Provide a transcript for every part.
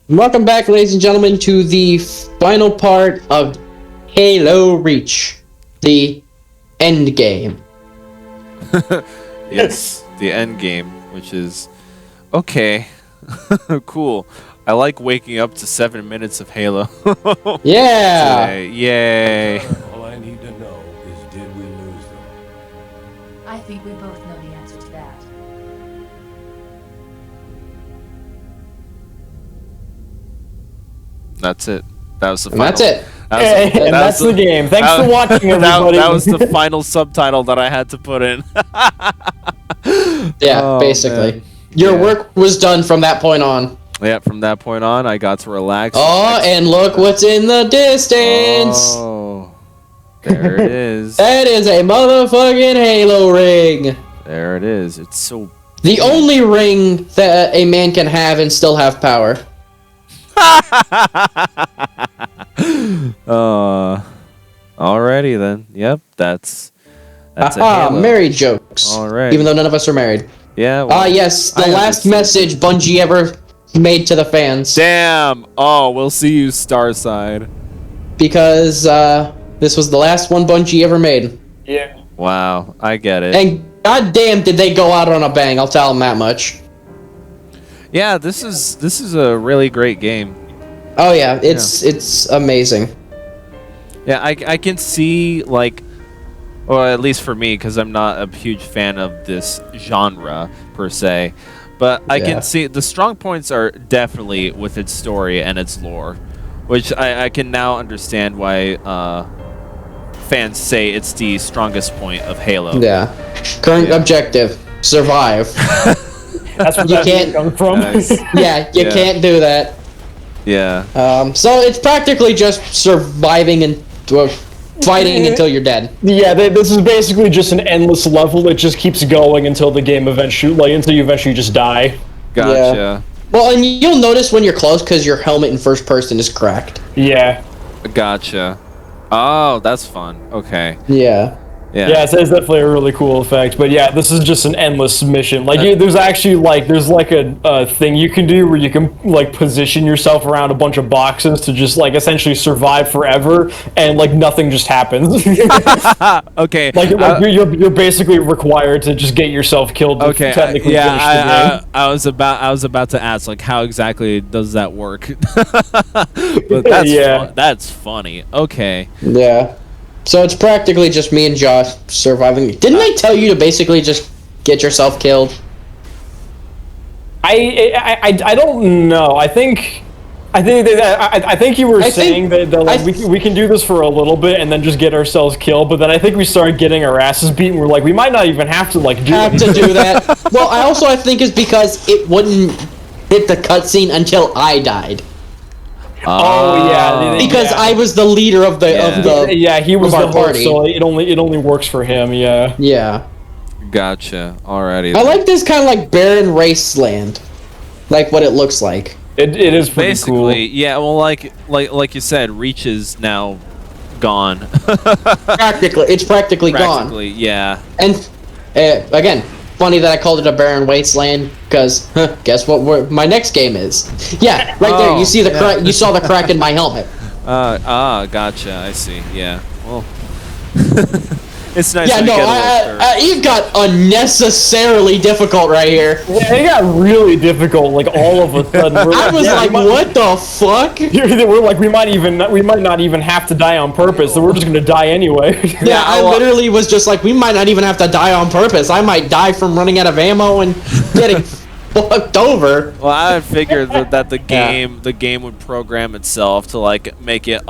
Welcome back, ladies and gentlemen, to the final part of Halo Reach, the end game. Yes, the end game, which is okay. Cool. I like waking up to 7 minutes of Halo. Yeah. Today. Yay. All I need to know is, did we lose them? I think we both know the answer to that. That's it. That was the And final. that's it. And that's the game. Thanks for watching, everybody. That was the final subtitle that I had to put in. Yeah, Oh, basically. man. Your Yeah. work was done from that point on. Yeah, from that point on, I got to relax. Oh, and look what's in the distance. Oh, there it is. That is a motherfucking Halo ring. There it is. It's so. The only ring that a man can have and still have power. Alrighty then. Yep, that's a Halo. Married jokes. Alright. Even though none of us are married. Yeah. Well, Yes, the I last understand. message Bungie ever made to the fans. Damn. Oh, we'll see you, Starside. Because this was the last one Bungie ever made. Yeah. Wow, I get it. And goddamn did they go out on a bang, I'll tell them that much. Yeah, this is a really great game. Oh yeah, it's amazing. Yeah, I can see, like, or at least for me, because I'm not a huge fan of this genre per se, but I Yeah. can see the strong points are definitely with its story and its lore, which I can now understand why fans say it's the strongest point of Halo. Yeah. Current Yeah. objective, survive. That's where You that can't- comes from. Nice. Yeah, you Yeah. can't do that. Yeah. So it's practically just surviving and fighting until you're dead. Yeah, this is basically just an endless level that just keeps going until the game eventually, until you eventually just die. Gotcha. Well, and you'll notice when you're close because your helmet in first person is cracked. Yeah. Gotcha. Oh, that's fun. Okay. Yeah. Yeah, it's definitely a really cool effect. But yeah, this is just an endless mission. Like, there's actually there's a thing you can do where you can like position yourself around a bunch of boxes to just like essentially survive forever, and like nothing just happens. Okay. You're basically required to just get yourself killed to Okay, technically finish the game. I was about to ask, like, how exactly does that work? But that's Yeah. that's funny. Okay. Yeah. So it's practically just me and Josh surviving. Didn't I tell you to basically just get yourself killed? I don't know. I think you were saying that like, we can do this for a little bit and then just get ourselves killed. But then I think we started getting our asses beaten. We're like, we might not even have to like do that. Well, I think it's because it wouldn't hit the cutscene until I died. Oh yeah, Because I was the leader of the he was of the our host, party. so it only works for him. Yeah. Yeah. Gotcha. Alrighty. I like this kind of like barren wasteland, like what it looks like. It is pretty basically cool. yeah. Well, like you said, Reach is now gone. It's practically gone. Practically, yeah. And again, funny that I called it a barren wasteland because guess what? My next game is. Yeah, right there. You see the crack. You saw the crack in my helmet. Gotcha. I see. Yeah. Well, it's nice. Yeah, when you no, get a little further. it got unnecessarily difficult right here. Yeah, it got really difficult. Like all of a sudden, I was like, what the fuck? We're like, we might not even have to die on purpose. So we're just gonna die anyway. Yeah, I literally was just like, we might not even have to die on purpose. I might die from running out of ammo and getting fucked over. Well, I figured that the game would program itself to like make it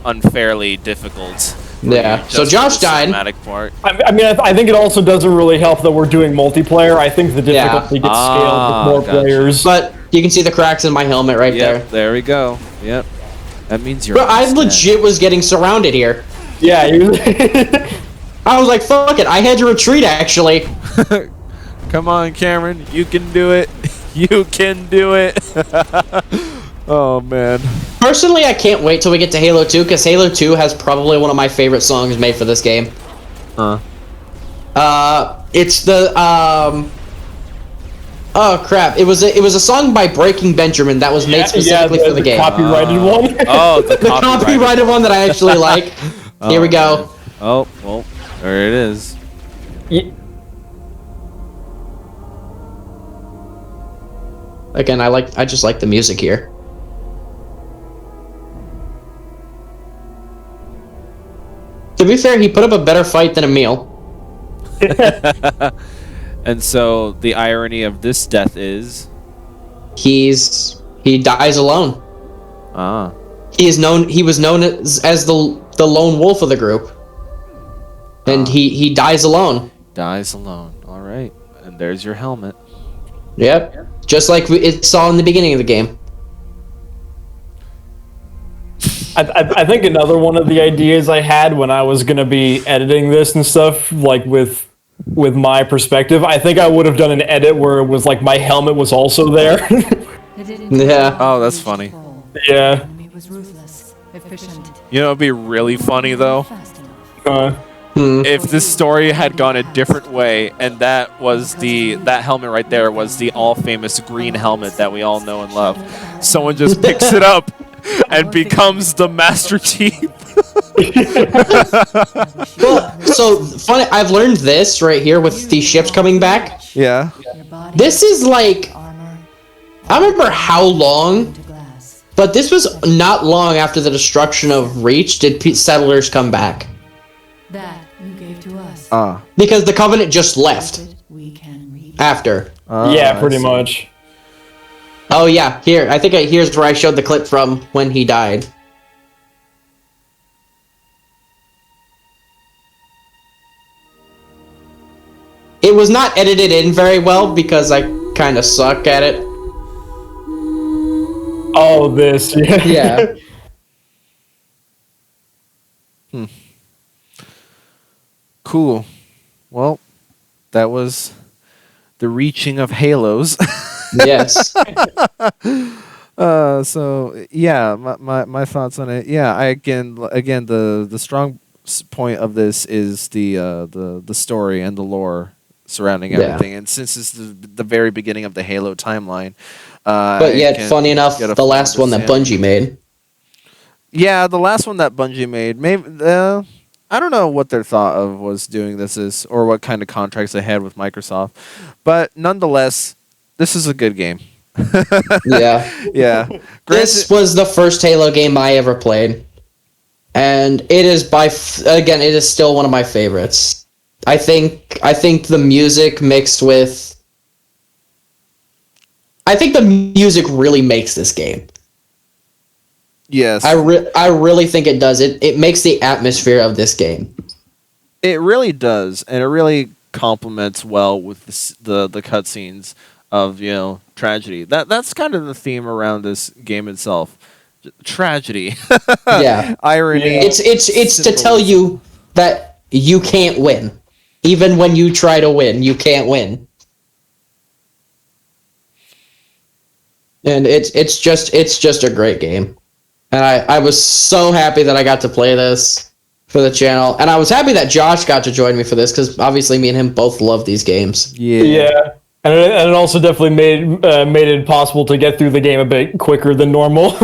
unfairly difficult. Yeah. So Josh died. Part. I mean, I think it also doesn't really help that we're doing multiplayer. I think the difficulty gets scaled with more players. But you can see the cracks in my helmet right there. There we go. Yep. That means you're. Bro, I legit was getting surrounded here. Yeah. I was like, fuck it. I had to retreat, actually. Come on, Cameron. You can do it. You can do it. Oh, man. Personally, I can't wait till we get to Halo 2, because Halo 2 has probably one of my favorite songs made for this game. Huh. It's the, Oh crap! It was a song by Breaking Benjamin that was made specifically for the game. Copyrighted one. Oh, the The copyrighted one that I actually like. Here we go. Man. Oh, well, there it is. Again, I just like the music here. To be fair, he put up a better fight than Emil. And so the irony of this death is he dies alone. ah. He was known as the lone wolf of the group. And he dies alone. Dies alone. All right. And there's your helmet. Yep. Just like it saw in the beginning of the game. I think another one of the ideas I had when I was gonna be editing this and stuff, like with my perspective, I think I would have done an edit where it was like my helmet was also there. Yeah. Oh, that's funny. Yeah. Was ruthless, efficient, You know, it'd be really funny though fast enough. if this story had gone a different way, and that helmet right there was the all famous green helmet that we all know and love. Someone just picks it up and becomes the Master Chief. Well, so funny. I've learned this right here with these ships coming back. Yeah. Your body, This is like armor, I don't remember how long, to glass. but this was not long after the destruction of Reach did settlers come back That you gave to us. because the Covenant just left We can read. after. Yeah, pretty much. Oh yeah, here here's where I showed the clip from when he died. It was not edited in very well because I kind of suck at it. Oh, this. Yeah. Yeah. Cool. Well, that was the reaching of halos. Yes. So yeah, my thoughts on it. Yeah, again the strong point of this is the story and the lore surrounding everything. And since it's the very beginning of the Halo timeline, But yet, funny enough, get a the last one that Bungie made. Yeah, the last one that Bungie made, maybe I don't know what their thought of was doing this is, or what kind of contracts they had with Microsoft, but nonetheless, this is a good game. Yeah. Yeah. This was the first Halo game I ever played, and it is again, it is still one of my favorites. I think the music mixed with, I think the music really makes this game. Yes. I really think it does. It makes the atmosphere of this game. It really does, and it really complements well with the cutscenes of, you know, tragedy. That's kind of the theme around this game itself. Tragedy. Yeah. Irony. It's to tell you that you can't win. Even when you try to win, you can't win. And it's just a great game. And I was so happy that I got to play this for the channel. And I was happy that Josh got to join me for this, because obviously me and him both love these games. Yeah. And it also definitely made it possible to get through the game a bit quicker than normal.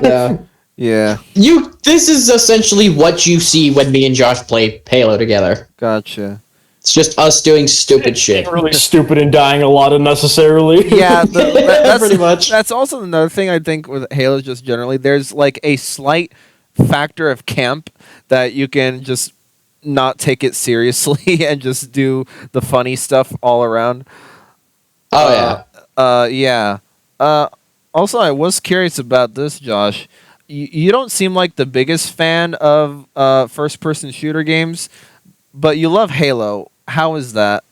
Yeah. Yeah. This is essentially what you see when me and Josh play Halo together. Gotcha. It's just us doing stupid shit. Really stupid and dying a lot unnecessarily. Yeah, that's pretty much. That's also another thing I think with Halo just generally. There's like a slight factor of camp that you can just not take it seriously and just do the funny stuff all around. Oh, yeah. Yeah. Also, I was curious about this, Josh. You don't seem like the biggest fan of first-person shooter games, but you love Halo. How is that?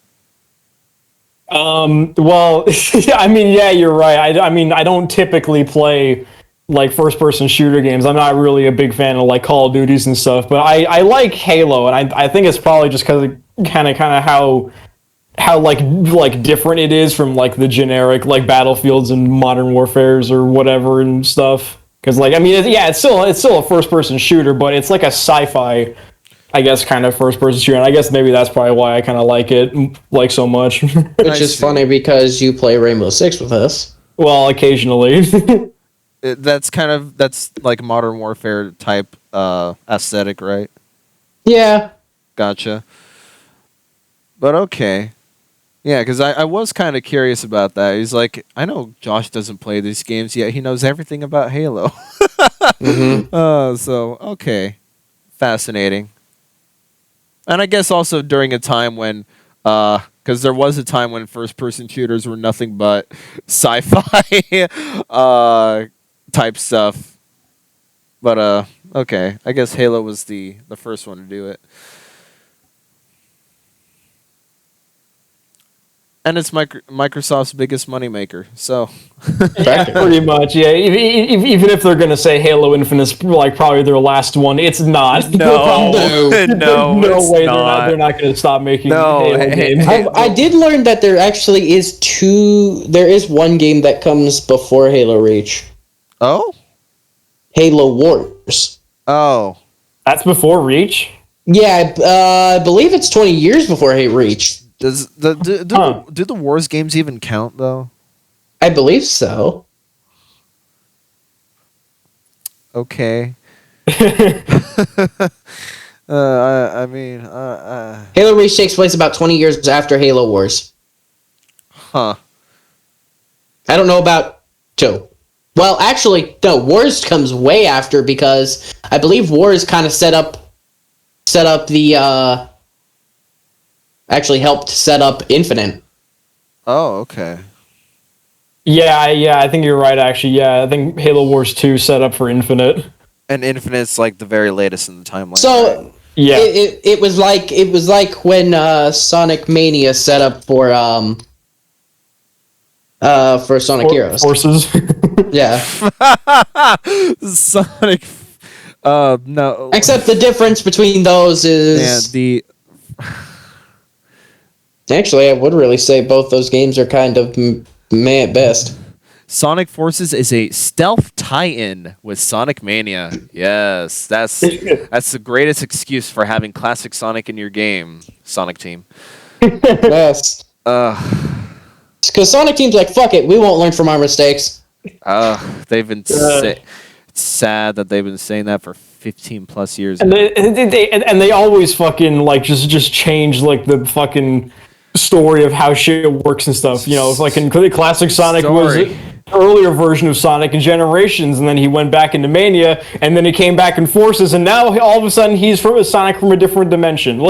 Well, I mean, yeah, you're right. I mean, I don't typically play like first-person shooter games. I'm not really a big fan of like Call of Duties and stuff, but I like Halo, and I think it's probably just because of kind of how like different it is from like the generic like Battlefields and Modern Warfares or whatever and stuff. Because like, I mean, it's still a first-person shooter, but it's like a sci-fi I guess, kind of first-person shooter, and I guess maybe that's probably why I kind of like it like so much. Which is funny because you play Rainbow Six with us. Well, occasionally. That's like Modern Warfare type aesthetic, right? Yeah. Gotcha. But okay. Yeah, because I was kind of curious about that. He's like, I know Josh doesn't play these games, yet he knows everything about Halo. So, okay. Fascinating. And I guess also during a time when, because there was a time when first-person shooters were nothing but sci-fi type stuff. But, okay. I guess Halo was the first one to do it. And it's Microsoft's biggest moneymaker, so... Yeah, pretty much, yeah. Even if they're going to say Halo Infinite's like probably their last one, it's not. No, no way. They're not going to stop making Halo games. I did learn that there actually is there is one game that comes before Halo Reach. Oh? Halo Wars. Oh. That's before Reach? Yeah, I believe it's 20 years before Halo Reach. Do the Wars games even count, though? I believe so. Okay. I mean... Halo Reach takes place about 20 years after Halo Wars. Huh. I don't know about 2. Well, actually, no, Wars comes way after because I believe Wars kind of set up the... actually helped set up Infinite. Oh, okay. Yeah, I think you're right, actually. Yeah, I think Halo Wars 2 set up for Infinite. And Infinite's like the very latest in the timeline. So, right? Yeah. It was like when Sonic Mania set up for Sonic Heroes. Forces. Yeah. Sonic... no. Except the difference between those is... Yeah, Actually, I would really say both those games are kind of meh at best. Sonic Forces is a stealth tie-in with Sonic Mania. Yes, that's the greatest excuse for having classic Sonic in your game, Sonic Team. Yes. Because Sonic Team's like, fuck it, we won't learn from our mistakes. They've been it's sad that they've been saying that for 15 plus years. And they always fucking like just change like the fucking story of how shit works and stuff. You know, like in classic Sonic was an earlier version of Sonic in Generations, and then he went back into Mania, and then he came back in Forces, and now all of a sudden he's from Sonic from a different dimension.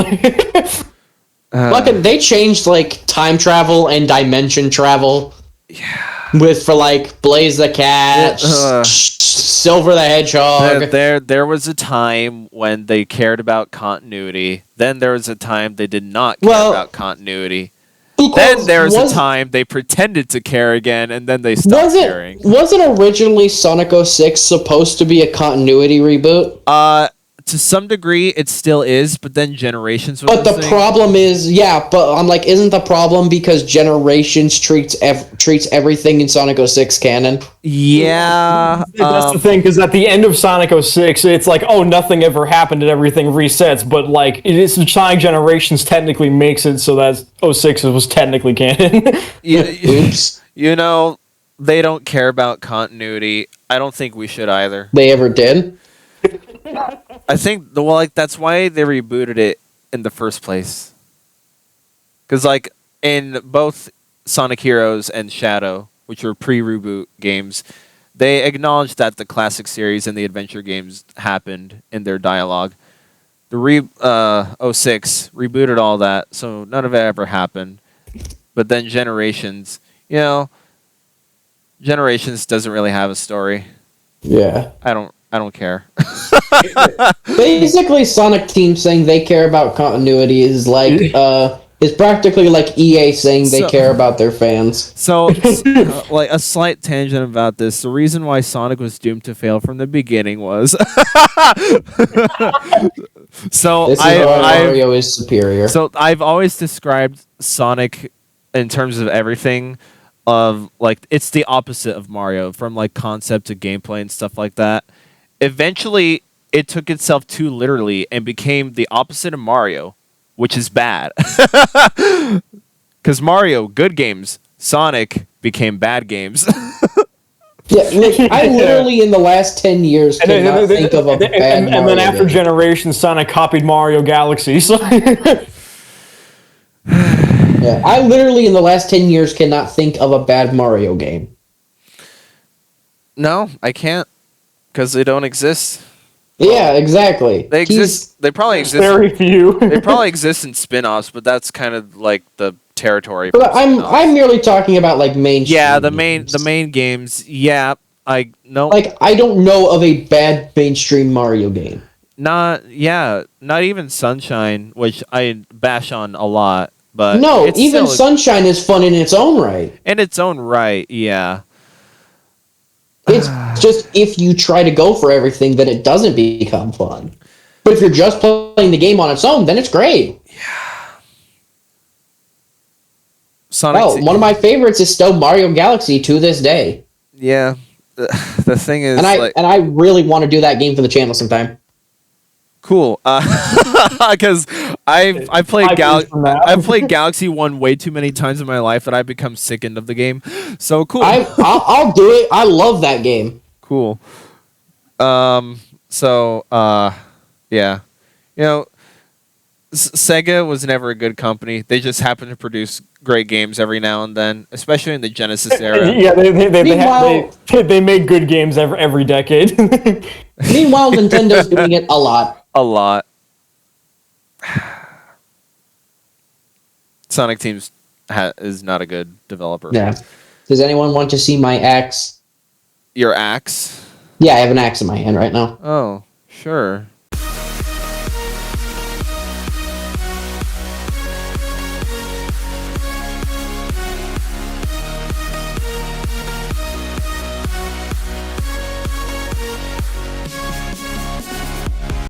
Fucking, they changed like time travel and dimension travel. Yeah. For like Blaze the Cat, Silver the Hedgehog. There was a time when they cared about continuity. Then there was a time they did not care about continuity. Then there was a time they pretended to care again, and then they stopped caring. Wasn't originally Sonic 06 supposed to be a continuity reboot? To some degree, it still is, but then Generations was But the problem is, but I'm like, isn't the problem because Generations treats everything in Sonic 06 canon? Yeah. That's the thing, because at the end of Sonic 06, it's like, oh, nothing ever happened and everything resets, but like, it is Sonic Generations technically makes it so that 06 was technically canon. Oops. You know, they don't care about continuity. I don't think we should either. They ever did? I think that's why they rebooted it in the first place. Because like in both Sonic Heroes and Shadow, which were pre-reboot games, they acknowledged that the classic series and the adventure games happened in their dialogue. The 06 rebooted all that, so none of it ever happened. But then Generations, Generations doesn't really have a story. Yeah. I don't care. Basically, Sonic Team saying they care about continuity is like is practically like EA saying they care about their fans. So, like a slight tangent about this. The reason why Sonic was doomed to fail from the beginning was so This is why Mario is superior. So I've always described Sonic in terms of everything of like it's the opposite of Mario from like concept to gameplay and stuff like that. Eventually, it took itself too literally and became the opposite of Mario, which is bad. Because Mario, good games. Sonic became bad games. Yeah, like, I literally in the last 10 years cannot think of a bad Mario And then after game. Generations, Sonic copied Mario Galaxy. So Yeah, I literally in the last 10 years cannot think of a bad Mario game. No, I can't. Because they don't exist. Yeah, exactly. They exist. They probably exist. very few. They probably exist in spin-offs, but that's kind of like the territory. But I'm merely talking about like mainstream. Yeah, the games. main games. Yeah, I no. Like I don't know of a bad mainstream Mario game. Not even Sunshine, which I bash on a lot. But No, it's even still Sunshine is fun in its own right. in its own right. Yeah. It's just if you try to go for everything, then it doesn't become fun. But if you're just playing the game on its own, then it's great. Sonic. One of my favorites is still Mario Galaxy to this day. Yeah. The thing is, And I really want to do that game for the channel sometime. cool. Because I played 5 years from now. I've played Galaxy 1 way too many times in my life that I've become sickened of the game. So cool. I'll do it. I love that game. Cool. So yeah. You know, Sega was never a good company. They just happened to produce great games every now and then, especially in the Genesis era. Yeah, they make good games every decade. Meanwhile, Nintendo's doing it a lot. A lot. Sonic Teams is not a good developer. Yeah. Does anyone want to see my axe? Your axe? Yeah, I have an axe in my hand right now. Oh, sure.